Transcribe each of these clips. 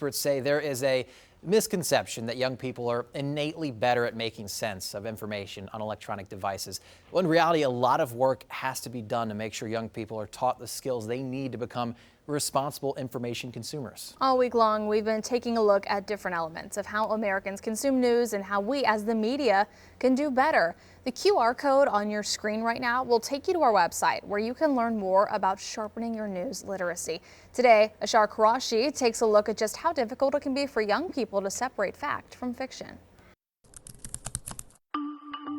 experts say there is a misconception that young people are innately better at making sense of information on electronic devices. Well, in reality, a lot of work has to be done to make sure young people are taught the skills they need to become responsible information consumers. All week long, we've been taking a look at different elements of how Americans consume news and how we as the media can do better. The QR code on your screen right now will take you to our website where you can learn more about sharpening your news literacy. Today, Ashar Qureshi takes a look at just how difficult it can be for young people to separate fact from fiction.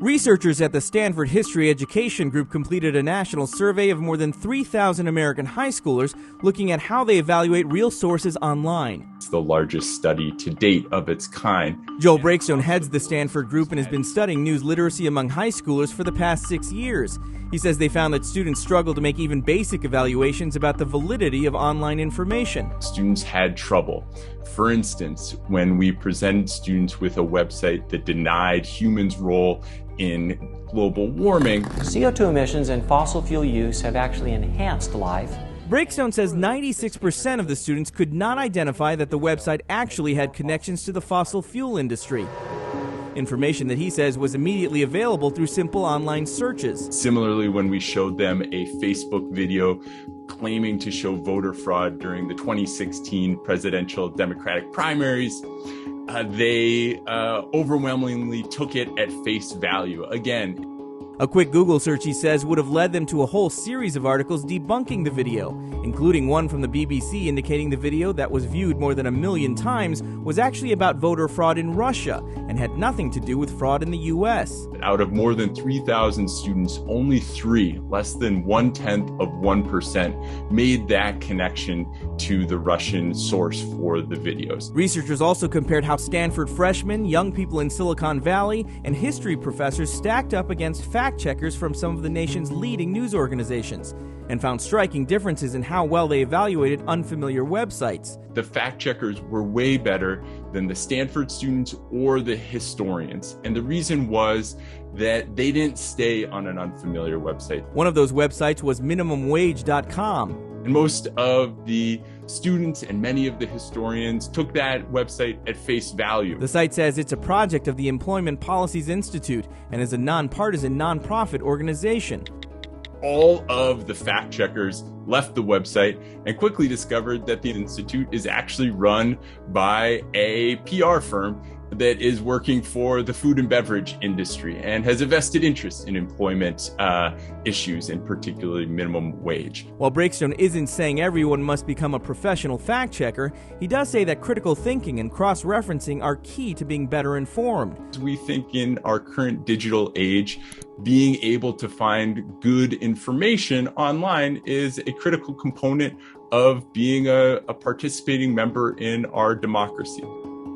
Researchers at the Stanford History Education Group completed a national survey of more than 3,000 American high schoolers looking at how they evaluate real sources online. It's the largest study to date of its kind. Joel Breakstone heads the Stanford group and has been studying news literacy among high schoolers for the past 6 years. He says they found that students struggle to make even basic evaluations about the validity of online information. Students had trouble. For instance, when we presented students with a website that denied humans' role in global warming. CO2 emissions and fossil fuel use have actually enhanced life. Breakstone says 96% of the students could not identify that the website actually had connections to the fossil fuel industry. Information that he says was immediately available through simple online searches. Similarly, when we showed them a Facebook video claiming to show voter fraud during the 2016 presidential Democratic primaries, they overwhelmingly took it at face value. Again, a quick Google search, he says, would have led them to a whole series of articles debunking the video, including one from the BBC indicating the video that was viewed more than 1 million times was actually about voter fraud in Russia and had nothing to do with fraud in the U.S. Out of more than 3,000 students, only 3, less than 0.1%, made that connection to the Russian source for the videos. Researchers also compared how Stanford freshmen, young people in Silicon Valley, and history professors stacked up against fact-checkers from some of the nation's leading news organizations, and found striking differences in how well they evaluated unfamiliar websites. The fact-checkers were way better than the Stanford students or the historians, and the reason was that they didn't stay on an unfamiliar website. One of those websites was minimumwage.com. And most of the students and many of the historians took that website at face value. The site says it's a project of the Employment Policies Institute and is a nonpartisan nonprofit organization. All of the fact checkers left the website and quickly discovered that the institute is actually run by a PR firm that is working for the food and beverage industry and has a vested interest in employment issues, and particularly minimum wage. While Breakstone isn't saying everyone must become a professional fact checker, he does say that critical thinking and cross-referencing are key to being better informed. We think in our current digital age, being able to find good information online is a critical component of being a participating member in our democracy.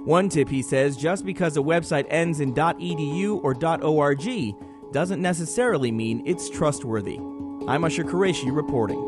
One tip, he says, just because a website ends in .edu or .org doesn't necessarily mean it's trustworthy. I'm Ashar Qureshi reporting.